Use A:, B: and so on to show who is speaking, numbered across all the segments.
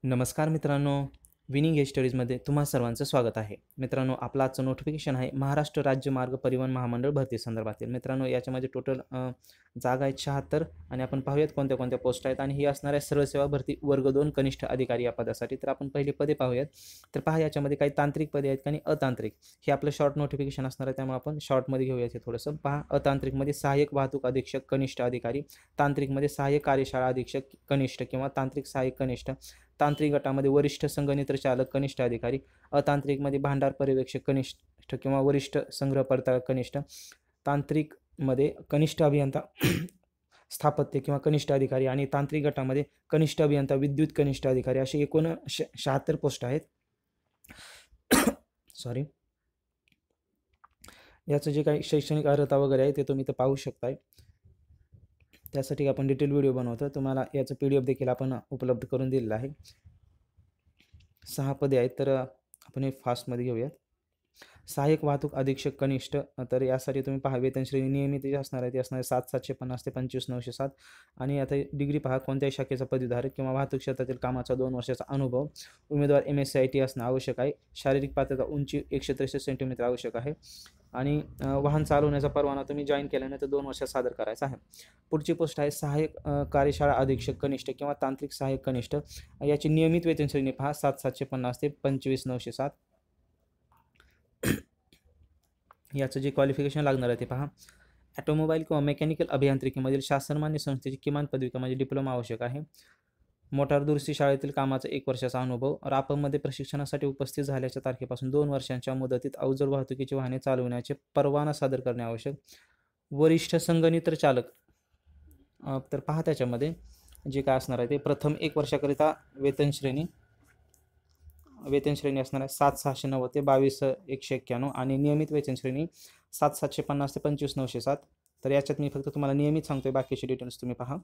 A: नमस्कार मित्रांनो, winning age स्टडीजमध्ये तुम्हा सर्वांचं स्वागत आहे. मित्रांनो, आपलं आजचं नोटिफिकेशन आहे महाराष्ट्र राज्य मार्ग परिवहन महामंडळ भरती संदर्भातील. मित्रांनो, याच्यामध्ये टोटल जागा आहेत 76 आणि आपण पाहूयात कोणत्या-कोणत्या पोस्ट आहेत आणि ही असणार आहे सरळ सेवा भरती वर्ग 2 कनिष्ठ अधिकारी या पदासाठी. तर आपण पहिली पदे पाहूयात. तर पहा याच्यामध्ये काही तांत्रिक पदे आहेत आणि अतांत्रिक. हे आपलं शॉर्ट नोटिफिकेशन असणार आहे, त्यामुळे आपण शॉर्टमध्ये घेऊयात हे थोडंसं. पहा, अतांत्रिकमध्ये सहाय्यक वाहतूक अधीक्षक कनिष्ठ अधिकारी, तांत्रिकमध्ये सहाय्यक कार्यशाळा अधीक्षक कनिष्ठ किंवा तांत्रिक सहाय्यक कनिष्ठ, तांत्रिक गटामध्ये वरिष्ठ संगणित्र चालक कनिष्ठ अधिकारी, अतांत्रिकमध्ये भांडार पर्यवेक्षक कनिष्ठ किंवा वरिष्ठ संग्रह पडताळक कनिष्ठ, तांत्रिकमध्ये कनिष्ठ अभियंता स्थापत्य किंवा कनिष्ठ अधिकारी आणि तांत्रिक गटामध्ये कनिष्ठ अभियंता विद्युत कनिष्ठ अधिकारी असे एकूण 76 पोस्ट आहेत. सॉरी. याचं जे काही शैक्षणिक अर्हता वगैरे आहे ते तुम्ही इथं पाहू शकताय. त्यासाठी आपण डिटेल व्हिडिओ बनवतो. तुम्हाला याचं PDF देखील आपण उपलब्ध करून दिलेलं आहे. 6 पदे आहेत, तर आपण हे फास्टमध्ये घेऊयात. सहाय्यक वाहतूक अधीक्षक कनिष्ठ, तर यासाठी तुम्ही पहा वेतन श्रेणी नियमित जी असणार आहे ती असणार आहे 7,750 ते 25,907 आणि आता डिग्री पहा कोणत्याही शाखेचा पदवीधारक किंवा वाहतूक क्षेत्रातील कामाचा 2 वर्षाचा अनुभव. उमेदवार MSc IT असणं आवश्यक आहे. शारीरिक पात्रता उंची 163 सेंटीमीटर आवश्यक आहे आणि वाहन चालवण्याचा परवाना तुम्ही जॉईन केल्यानंतर 2 वर्षात सादर करायचा आहे. पुढची पोस्ट आहे सहाय्यक कार्यशाळा अधीक्षक कनिष्ठ किंवा तांत्रिक सहाय्यक कनिष्ठ. याची नियमित वेतन श्रेणी पहा 7,750 ते 25,907. याचं जे क्वालिफिकेशन लागणार आहे ते पहा. ऑटोमोबाईल किंवा मेकॅनिकल अभियांत्रिकीमधील शासनमान्य संस्थेची किमान पदविका म्हणजे डिप्लोमा आवश्यक आहे. मोटार दुरुस्ती शाळेतील कामाचा 1 वर्षाचा अनुभव. रापमध्ये प्रशिक्षणासाठी उपस्थित झाल्याच्या तारखेपासून 2 वर्षांच्या मुदतीत अवजड वाहतुकीची वाहने चालवण्याचे परवाना सादर करणे आवश्यक. वरिष्ठ संगणित्र चालक, तर पहा त्याच्यामध्ये जे काय असणार आहे ते प्रथम 1 वर्षाकरिता वेतन श्रेणी असणार आहे 7,690 ते 22,191 आणि नियमित वेतन श्रेणी 7,750 ते 25,907. तर याच्यात मी फक्त तुम्हाला नियमित सांगतोय, बाकीचे डिटेल्स तुम्ही पहा.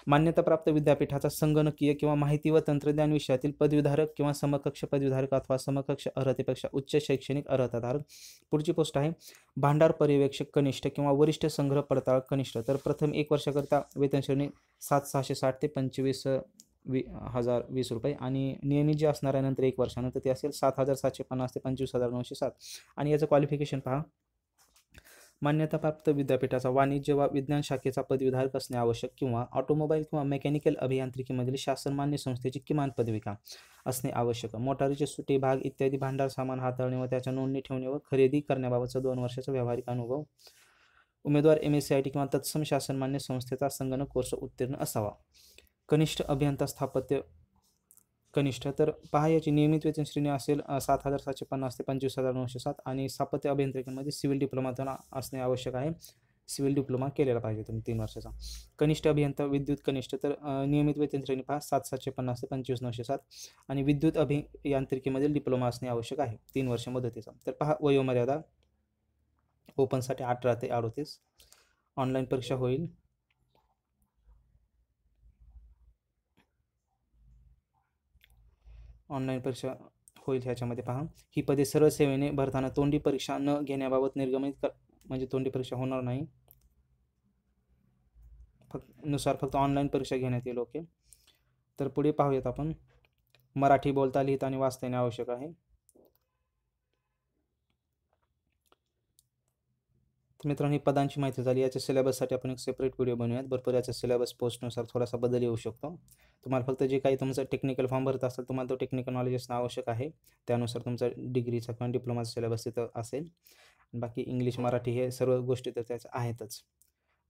A: मान्यताप्राप्त विद्यापीठाचा संगणकीय किंवा माहिती व तंत्रज्ञान विषयातील पदवीधारक किंवा समकक्ष पदवीधारक अथवा समकक्ष अर्हतेपेक्षा उच्च शैक्षणिक अर्हताधारक. पुढची पोस्ट आहे भांडार पर्यवेक्षक कनिष्ठ किंवा वरिष्ठ संग्रह पडताळक कनिष्ठ. तर प्रथम 1 वर्षाकरिता वेतन श्रेणी 7,660 ते 25,020 रुपये आणि नियमित जे असणार आहे नंतर 1 वर्षानंतर ते असेल 7,750 ते 25,907 आणि याचं क्वालिफिकेशन पहा. मान्यताप्राप्त विद्यापीठाचा वाणिज्य व विज्ञान शाखेचा पदवीधारक असणे आवश्यक किंवा ऑटोमोबाईल किंवा मेकॅनिकल अभियांत्रिकीमधील शासनमान्य संस्थेची किमान पदविका असणे आवश्यक. मोटारीचे सुटे भाग इत्यादी भांडार सामान हाताळणे व त्याच्या नोंदणी ठेवणे व खरेदी करण्याबाबतचा 2 वर्षाचा व्यावहारिक अनुभव. उमेदवार MSc IT किंवा तत्सम शासनमान्य संस्थेचा संगणक कोर्स उत्तीर्ण असावा. कनिष्ठ अभियंता स्थापत्य कनिष्ठ, तर पहा याची नियमित वेतन श्रेणी असेल 7,750 ते 25,907 आणि स्थापत्य अभियांत्रिकीमध्ये सिव्हिल डिप्लोमा असणे आवश्यक आहे. सिव्हिल डिप्लोमा केलेला पाहिजे तुम्ही 3 वर्षाचा. कनिष्ठ अभियंता विद्युत कनिष्ठ, तर नियमित वेतन श्रेणी पहा 7,750 ते 25,907 आणि विद्युत अभियांत्रिकीमध्ये डिप्लोमा असणे आवश्यक आहे 3 वर्ष मुदतीचा. तर पहा वयोमर्यादा ओपनसाठी 18 ते 38. ऑनलाईन परीक्षा होईल. ऑनलाईन परीक्षा होईल ह्याच्यामध्ये पहा. ही पदे सरळ सेवेने भरताना तोंडी परीक्षा न घेण्याबाबत निर्गमित म्हणजे तोंडी परीक्षा होणार नाही. फक्त ऑनलाईन परीक्षा घेण्यात येईल. ओके. तर पुढे पाहूयात आपण. मराठी बोलता लिहिता आणि वाचता येणे आवश्यक आहे. तर मित्रांनो, ही पदांची माहिती झाली. याच्या सिलेबससाठी आपण एक सेपरेट व्हिडिओ बनवूयात. भरपूर याचा सिलेबस पोस्टनुसार थोडासा बदल येऊ शकतो. तुम्हाला फक्त जे काही तुमचं टेक्निकल फॉर्म भरत असेल तुम्हाला तो टेक्निकल नॉलेज असणं आवश्यक आहे. त्यानुसार तुमचा डिग्रीचा किंवा डिप्लोमाचा सिलेबस तिथं असेल. बाकी इंग्लिश मराठी हे सर्व गोष्टी तर त्याच्या आहेतच.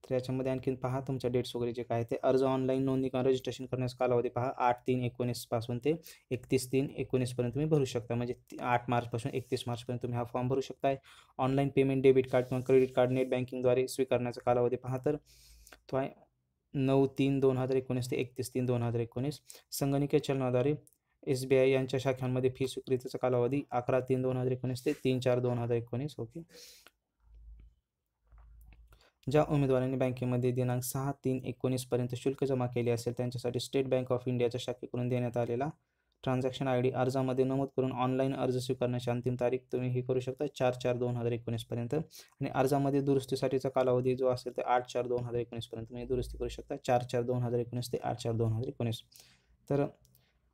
A: तर याच्यामध्ये आणखीन पहा तुमच्या डेट्स वगैरे जे काय ते अर्ज ऑनलाईन नोंदणी किंवा रजिस्ट्रेशन करण्याचा कालावधी पहा 8/3/19 पासून ते 31/3/19 पर्यंत तुम्ही भरू शकता. म्हणजे 8 मार्चपासून 31 मार्चपर्यंत तुम्ही हा फॉर्म भरू शकताय. ऑनलाईन पेमेंट डेबिट कार्ड किंवा क्रेडिट कार्ड नेट बँकिंगद्वारे स्वीकारण्याचा कालावधी पहा, तर तो आहे 9/3/2019 ते 31/3/2019. संगणकीय चलनाद्वारे SBI यांच्या शाखांमध्ये फी स्वीकृतीचा कालावधी 11/3/2019 ते 3/4/2019. ओके. ज्या उमेदवारांनी बँकेमध्ये दिनांक 6/3/19 पर्यंत शुल्क जमा केले असेल त्यांच्यासाठी स्टेट बँक ऑफ इंडियाच्या शाखेकडून देण्यात आलेला ट्रान्झॅक्शन ID अर्जामध्ये नमूद करून ऑनलाईन अर्ज स्वीकारण्याची अंतिम तारीख तुम्ही हे करू शकता 4/4/2019 पर्यंत आणि अर्जामध्ये दुरुस्तीसाठीचा कालावधी जो असेल ते 8/4/2019 पर्यंत तुम्ही दुरुस्ती करू शकता 4/4/2019 ते 8/4/2019. तर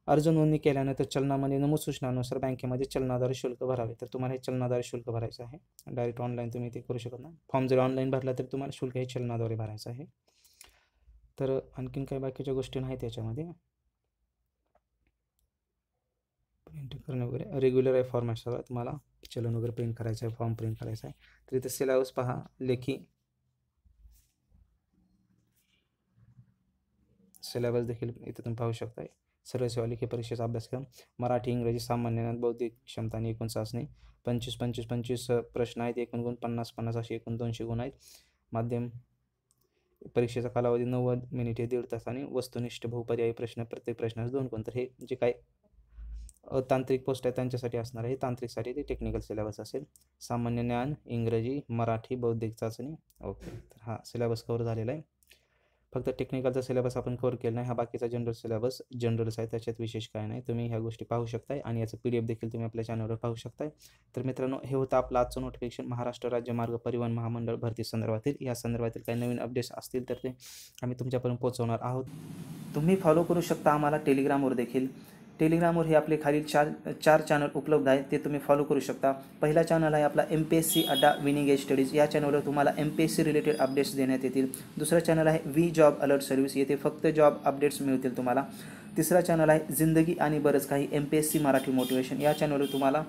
A: अर्ज नोंदणी केल्यानंतर चलनामध्ये नमूद सूचनानुसार बँकेमध्ये चलनाद्वारे शुल्क भरावे. तर तुम्हाला हे चलनाद्वारे शुल्क भरायचं आहे. डायरेक्ट ऑनलाईन तुम्ही ते करू शकत नाही. फॉर्म जर ऑनलाईन भरला तर तुम्हाला शुल्क हे चलनाद्वारे भरायचं आहे. तर आणखीन काही बाकीच्या गोष्टी नाहीत त्याच्यामध्ये. प्रिंट करणे वगैरे रेग्युलर आहे फॉर्मॅट सगळं. तुम्हाला चलन वगैरे प्रिंट करायचं आहे, फॉर्म प्रिंट करायचा आहे. तर इथे सिलेबस पहा, लेखी सिलेबस देखील इथे तुम्ही पाहू शकता. सर्व सेवा लेखी परीक्षेचा अभ्यासक्रम मराठी, इंग्रजी, सामान्य ज्ञान, बौद्धिक क्षमता आणि एकूण चाचणी 25 प्रश्न आहेत. एकूण गुण 50 असे एकूण 200 गुण आहेत. माध्यम परीक्षेचा कालावधी 90 मिनिटे 1.5 तास आणि वस्तुनिष्ठ बहुपर्यायी प्रश्न, प्रत्येक प्रश्नास 2 गुण. तर हे जे काय तांत्रिक पोस्ट आहे त्यांच्यासाठी असणार आहे. तांत्रिकसाठी ते टेक्निकल सिलेबस असेल. सामान्य ज्ञान, इंग्रजी, मराठी, बौद्धिक चाचणी. ओके, तर हा सिलेबस कव्हर झालेला आहे. फक्त टेक्निकलचा सिलेबस आपण कव्हर केला नाही. हा बाकीचा जनरल सिलेबस जनरलच आहे, त्याच्यात विशेष काय नाही. तुम्ही ह्या गोष्टी पाहू शकताय आणि याचं PDF देखील तुम्ही आपल्या चॅनलवर पाहू शकताय. तर मित्रांनो, हे होतं आपलं आजचं नोटिफिकेशन महाराष्ट्र राज्य मार्ग परिवहन महामंडळ भरती संदर्भातील. या संदर्भातील काही नवीन अपडेट्स असतील तर ते आम्ही तुमच्यापर्यंत पोहोचवणार आहोत. तुम्ही फॉलो करू शकता आम्हाला टेलिग्रामवर देखील. टेलिग्रामवर हे आपले खालील चार चॅनल उपलब्ध आहेत, ते तुम्ही फॉलो करू शकता. पहिला चॅनल आहे आपला MPSC अड्डा विनिंग एज स्टडीज. या चॅनलवर तुम्हाला MPSC रिलेटेड अपडेट्स देण्यात येतील. दुसरा चॅनल आहे वी जॉब अलर्ट सर्व्हिस. येथे फक्त जॉब अपडेट्स मिळतील तुम्हाला. तिसरा चॅनल आहे जिंदगी आणि बरंच काही MPSC मराठी मोटिवेशन. या चॅनलवर तुम्हाला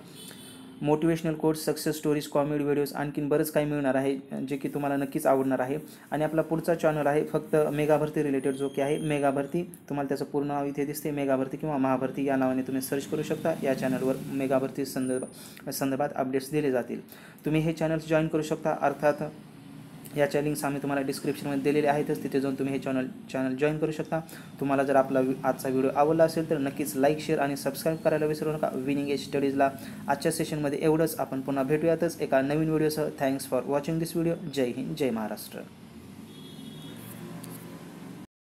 A: motivational quotes, success stories, comedy videos आणखीन बरंच काही मिळणार आहे, जे की तुम्हाला नक्कीच आवडणार आहे. आणि आपला पुढचा चॅनल आहे फक्त मेगा भरती रिलेटेड, जो की आहे मेगा भरती. तुम्हाला त्याचं पूर्ण नाव इथे दिसते, मेगा भरती किंवा महाभरती या नावाने तुम्ही सर्च करू शकता. या चॅनलवर मेगा भरती संदर्भात अपडेट्स दिले जातील. तुम्ही हे चॅनल्स जॉईन करू शकता. अर्थात याच्या लिंक्स आम्ही तुम्हाला डिस्क्रिप्शनमध्ये दिलेले आहेतच, तिथे जाऊन तुम्ही हे चॅनल जॉईन करू शकता. तुम्हाला जर आपला आजचा व्हिडिओ आवडला असेल तर नक्कीच लाईक, शेअर आणि सबस्क्राईब करायला विसरू नका. विनिंग एज स्टडीजला आजच्या सेशनमध्ये एवढंच. आपण पुन्हा भेटूयातच एका नवीन व्हिडिओसह. Thanks for watching this video. जय हिंद, जय महाराष्ट्र.